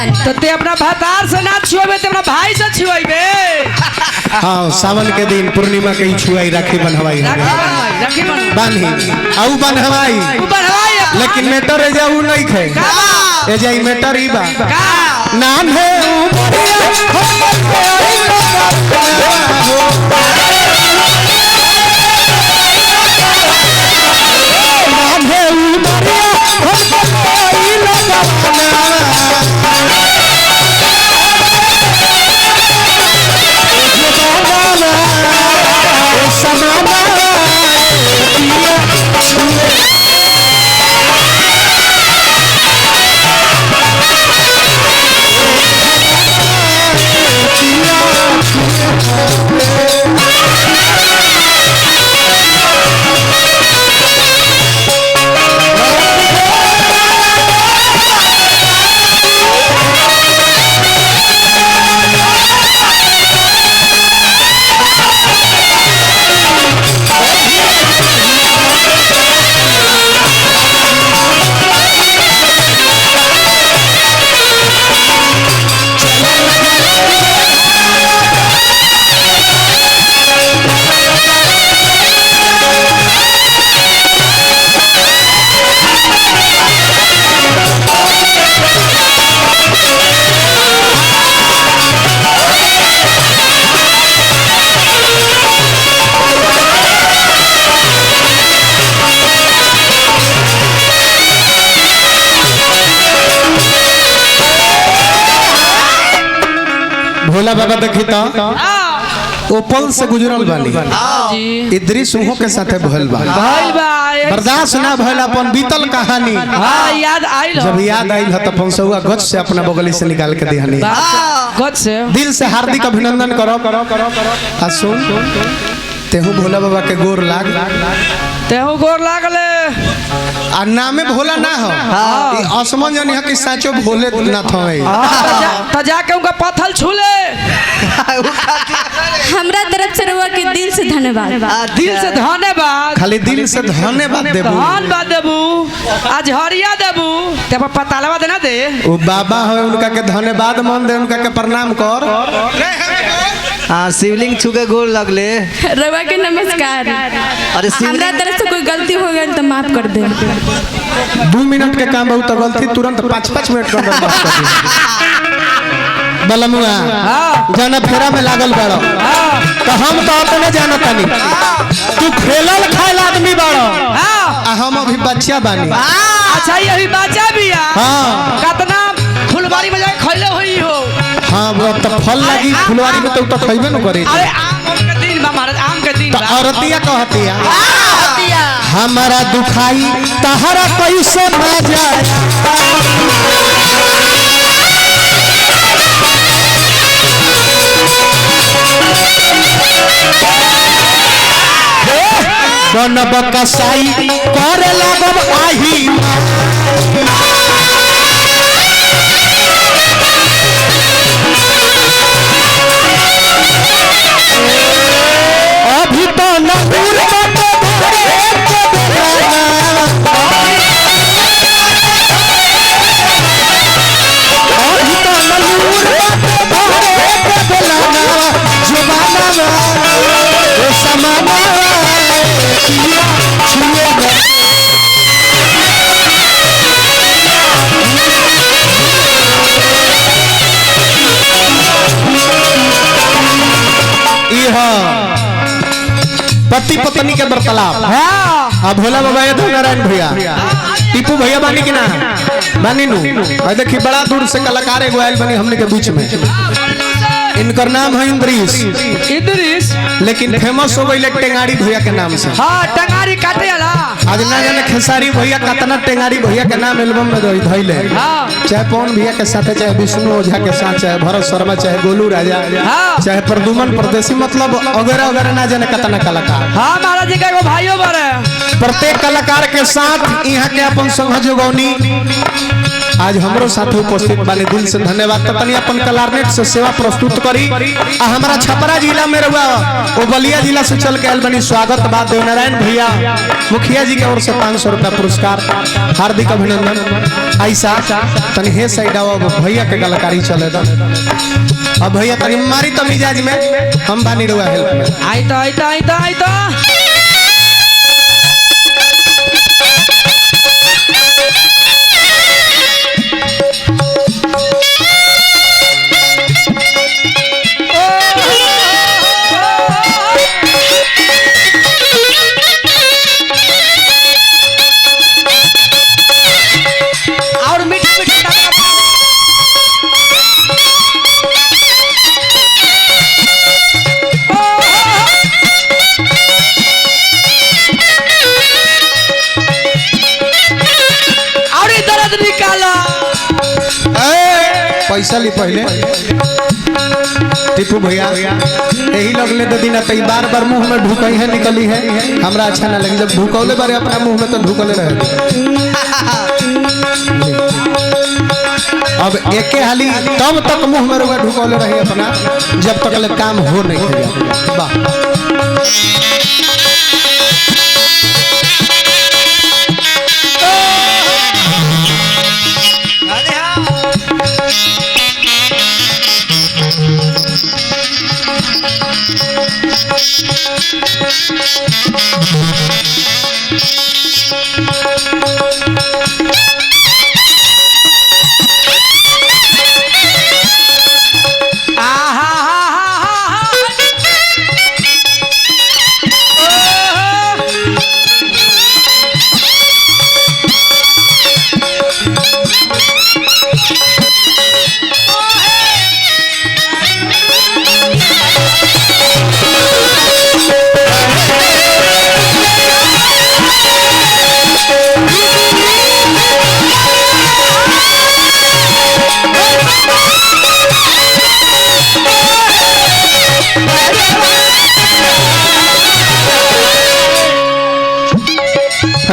बानी तो ते अपना भतार से ना छुएबे ते अपना भाई से छुएबे। हाँ सावन के दिन पूर्णिमा के ही छुआई राखी बंधवाई राखी बानी आउ बंधवाई लेकिन मेटर ए जा उ नहीं खे ए जा मेटर ही बा नाम है भोला बाबा देखी तो ओपल से गुजरल बानी इद्रिस उहो के साथे भइल बा बर्दाश्त ना भइल अपन बीतल कहानी याद आइल जब याद आइल ह त पंसौआ गच से अपना बगली से निकाल के दिहनी गच से दिल से हार्दिक अभिनंदन करो आ सुन तेहू भोला बाबा के गोर लाग तेहू गोर लागले आ नामे भोला ना हो ई असमन जनी ह कि साचो भोले ना थवे त जाके उनका पत्थल छूले हमरा तरफ से रउआ के दिल से धन्यवाद दिल से धन्यवाद खाली दिल से धन्यवाद देबू धन्यवाद देबू आज हरिया देबू ते पतालवा देना दे ओ बाबा है उनका के धन्यवाद मन दे उनका के प्रणाम कर हाँ शिवलिंग छू के गोल लगले रउआ के नमस्कार। अरे हमरा तरफ से कोई गलती हो गई तो माफ कर दे 2 मिनट के काम बहुत गलती तुरंत 5-5 मिनट के अंदर माफ कर दी बलमुआ जाना फेरा में लागल बाड़ो तो हम तो अपने जानो तनी तू खेलल खाइल आदमी बाड़ो आ हम अभी बच्चा बानी अच्छा ये अभी बच्चा भी है हां कितना फुलवारी में जाके खइले होई हो हां वो तो फल लगी फुलवारी में तो खइबे न करे अरे आम के दिन बा महाराज आम के दिन तो औरतिया कहतिया हमारा दुखाई तहरा कैसे मजा बनब कसाई करे लगब आही अभी तो नूर पति पत्नी के वार्तालाप हाँ भोला बाबा ये नारायण भैया टीपू भैया बानी कि ना बानी नु देखी बड़ा दूर से कलाकार एगो आयल बनी हमने के बीच में इनकर नाम है इद्रिस लेकिन फेमस हो गई टेंगाड़ी भैया के नाम से हाँ टेंगाड़ी काटे वाला आज ना जाने खेसारी भैया कतना टेंगाड़ी भैया के नाम एल्बम में धइले चाहे पवन भैया के साथ चाहे विष्णु ओझा के साथ चाहे भरत शर्मा चाहे गोलू राजा चाहे प्रदुमन परदेसी मतलब अगैरह अगैरह ना जाने कतना कलाकार हाँ महाराज जी का भाइयों बड़े प्रत्येक कलाकार के साथ यहाँ के अपन संघ जोगौनी आज हमरो साथ उपस्थित बानी दिल से धन्यवाद। तनी अपन कलारनेट से सेवा प्रस्तुत करी आ हमारा छपरा जिला में रहुआ वो बलिया जिला से चल के आयल बनी। स्वागत बात देवनारायण भैया मुखिया जी के ओर से 500 रुपया पुरस्कार, हार्दिक अभिनंदन। ऐसा तनी हे साइड आओ भैया के कलाकारी चले दा। अब भैया तनी मारी तो मिजाज में हम बानी रहुआ हेल्प में। आई तो पैसा ली पहले टीपू भैया यही लगले दे दिन तई बार बार मुंह में ढुकई है निकली है हमरा अच्छा ना लगी। जब ढुकौले बारे अपना मुंह में तो ढुकले रहे। अब एके हाली तब तक मुंह में रुआ ढुकौले रही अपना जब तक ले काम हो नहीं है। वाह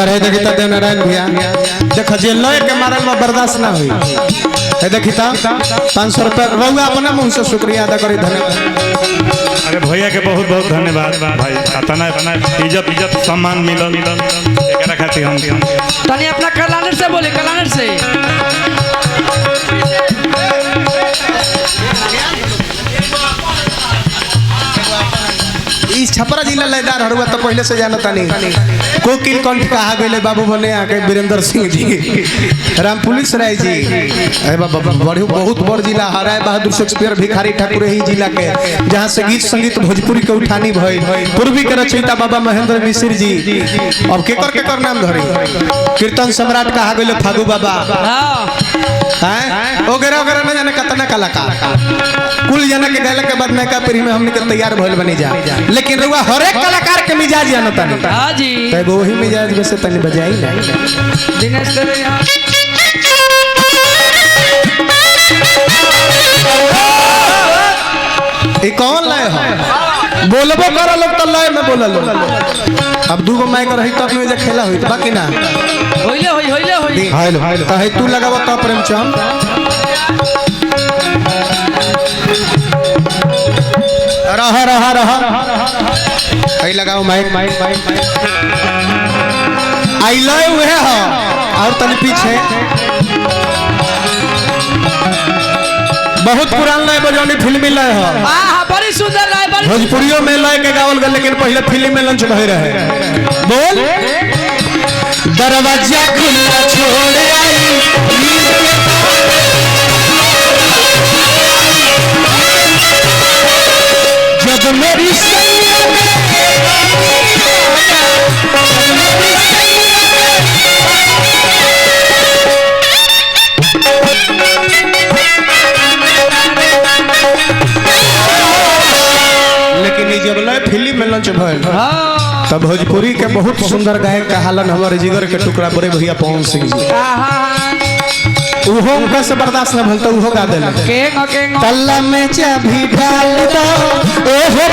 अरे देखिता देवनारायण भैया देख जे लय के मारल में बर्दाश्त ना हुई है। देखिता 500 रुपया रहुआ अपना मुंह से शुक्रिया अदा करी। धन्यवाद। अरे भैया के बहुत बहुत धन्यवाद भाई। तना इज्जत सम्मान मिलल एकरा खातिर हम तनी अपना कलानर से बोले कलानर से इस छपरा जिला लयदार हरुआ तो पहले से जानता नहीं। कोकिल कंठ कहा गए बाबू बने आके वीरेंद्र सिंह जी राम पुलिस राय जी बड़े बहुत बड़ जिला हराय बहादुर शेक्सपियर भिखारी ठाकुर ही जिला के जहाँ से गीत संगीत भोजपुरी के उठानी भइल। पूर्वी के रचयिता बाबा महेंद्र मिश्र जी। अब केकर नाम धरी कीर्तन सम्राट कहा गए फागू बाबा वगैरह वगैरह न जाने कितना कलाकार कुल जाने के गले के बाद नयका पीढ़ी में हमने के तैयार भइल बनी जा। लेकिन रुआ हर एक कलाकार के मिजाज जानता नहीं। हां जी तब वही मिजाज में से तनी बजाई ना दिनेश करे ये कौन लय है बोलबो कर लोग तो लय में बोलल। अब दूगो माइक रही तब में जे खेला होई बाकी ना होइले हाइलो त है तू लगाव त प्रेमचंद रहा है लगाओ माइक आई लय हुए है और तनी पीछे बहुत पुरान लय बजौनी फिल्मी लय है। बड़ी सुंदर लय भोजपुरियों में लय के गावल गल लेकिन पहले फिल्म में लंच भय रहे। बोल दरवाजा खुला छोड़ आई जब मेरी लेकिन जब लय फिल्म में लंच भइल तब भोजपुरी के बहुत सुंदर गायक कहालन हमारे जिगर के टुकड़ा बड़े भैया पवन सिंह जी। उहो उनका से बर्दाश्त न भलता उहो गा देला तल्ला में चाबी डाल दो ओहो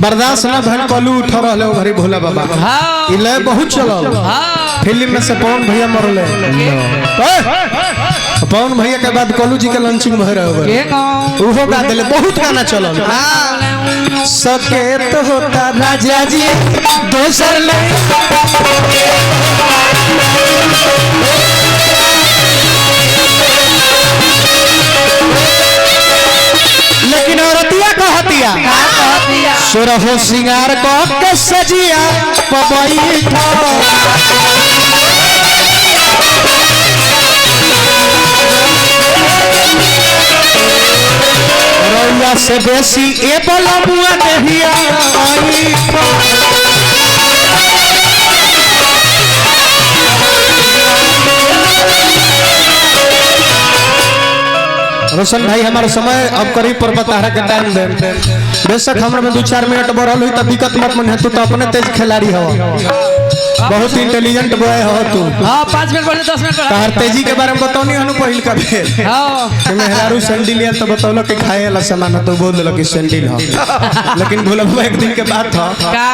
बर्दाश्त ना भइल कलू उठ रहले ओ घरी भोला बाबा हाँ ई लय बहुत चलल हाँ फिल्म में से पवन भैया मरले पवन भैया के बाद कलू जी के लंचिंग भय रहे के गाँव उहो गा देले बहुत गाना चलल सकेत होता राजा जी दोसर ले लेकिन औरतिया कहतिया सुरहो सिंगार को के सजिया पबैठा रउआ से बेसी ए बलमुआ देहिया आई रोशन भाई हमारा समय अब करीब पर बतारा के टाइम दे बेशक हमरा में 2-4 मिनट बढ़ल हुई त दिक्कत मत मन है तू तो अपने तेज खिलाड़ी हो बहुत इंटेलिजेंट बॉय हो तू हाँ 5 मिनट बढ़े 10 मिनट बढ़े तार तेजी के बारे में बताओ हनु पहिल का भेल हाँ कि मेहरारू सैंडल लिया तो बताओ कि खाए वाला सामान तो बोल देलो कि सैंडल हो लेकिन भोला बाबा एक दिन के बात था का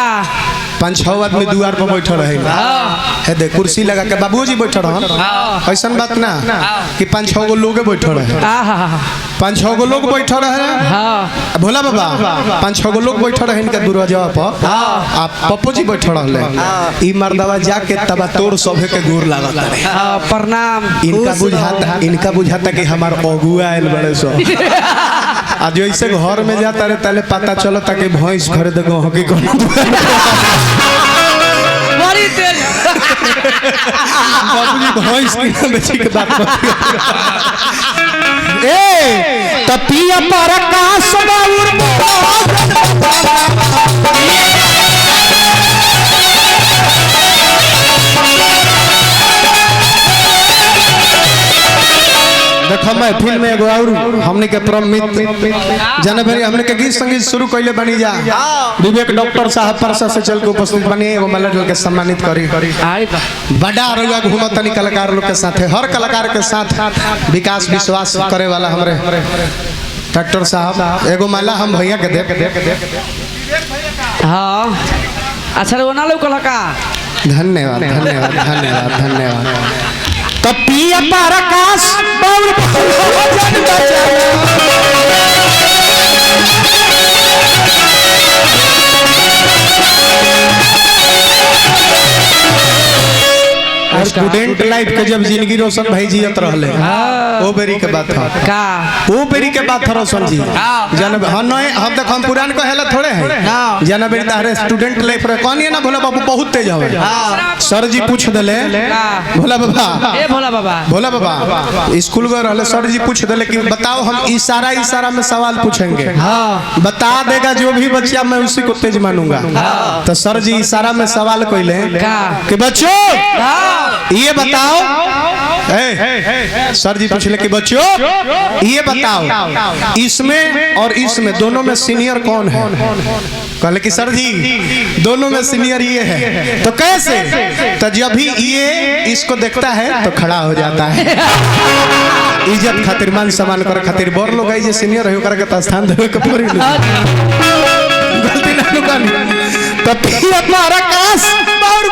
5-6 आदमी दुआर पर बैठल रहे है दे कुर्सी लगा के बाबूजी बैठल रहन ऐसा बात ना कि 5-6 गो लोग बैठल रहे 5-6 गो लोग बैठल रहे हाँ भोला बाबा 5-6 गो लोग बैठल रहे इनका दरवाजा पर आ पप्पू जी बैठल रहले ई मर्दवा जाके तबा तोड़ सभे के गोर लागत रहे प्रणाम इनका बुझाता कि हमार अगुआ आयल बड़े सो आज ऐसे घर में जाता रहे तले पता चलता कि भैंस खरीद गो हकी बड़ी तेज बाबूजी भैंस की बेची के बात ए तपिया पर का सबाउर देखो मैं फिल्म में एगो और हमने के प्रमित जाने भरी हमने के गीत संगीत शुरू कइले बनी जा विवेक डॉक्टर साहब परसा से चल के उपस्थित बनी एगो मेलडी के सम्मानित करी बड़ा रुआ घूमतनी कलाकार लोग के साथ हर कलाकार के साथ विकास विश्वास करे वाला हमरे डॉक्टर साहब एगो माला हम भैया के दे हाँ अच्छा वो ना लोग का धन्यवाद धन्यवाद धन्यवाद धन्यवाद तपिया पर आकाश बाउल भजन स्टूडेंट लाइफ के जब जिंदगी रोशन भाई जियत रहले ओ बेरी के बात था का ओ बेरी के बात था रोशन जी जन हम तक हम पुरान को हेला थोड़े हैं जन बेरी तारे स्टूडेंट लाइफ रे कोनी ना भोला बाबू बहुत तेज हवे सर जी पूछ देले भोला बाबा ए भोला बाबा स्कूल गए रहले सर जी पूछ देले कि बताओ हम इशारा में सवाल पूछेंगे बता देगा जो भी बच्चा मैं उसी को तेज मानूंगा तो सर जी इशारा में सवाल कइले कि बच्चों ये बताओ सर जी पूछले कि बच्चों ये बताओ इसमें और इसमें दोनों में सीनियर कौन है कहले कि सर जी दोनों में सीनियर ये है तो कैसे तो जब भी ये इसको देखता है तो खड़ा हो जाता है इज्जत खातिर मान सम्मान कर खातिर बड़ लोग है जे सीनियर है ओकरा के स्थान देवे के पड़ी गलती ना लुकानी तो फिर हमारा काश और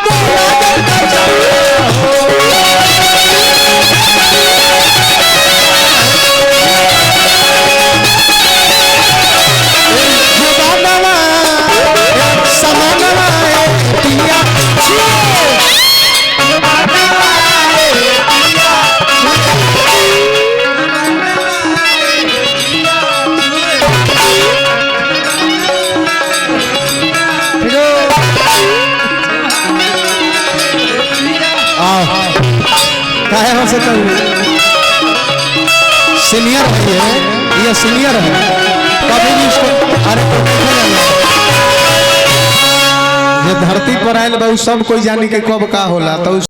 सीनियर है ये सीनियर है कभी भी इसको अरे ये धरती पर आयल सब कोई जानी के कब का होला तो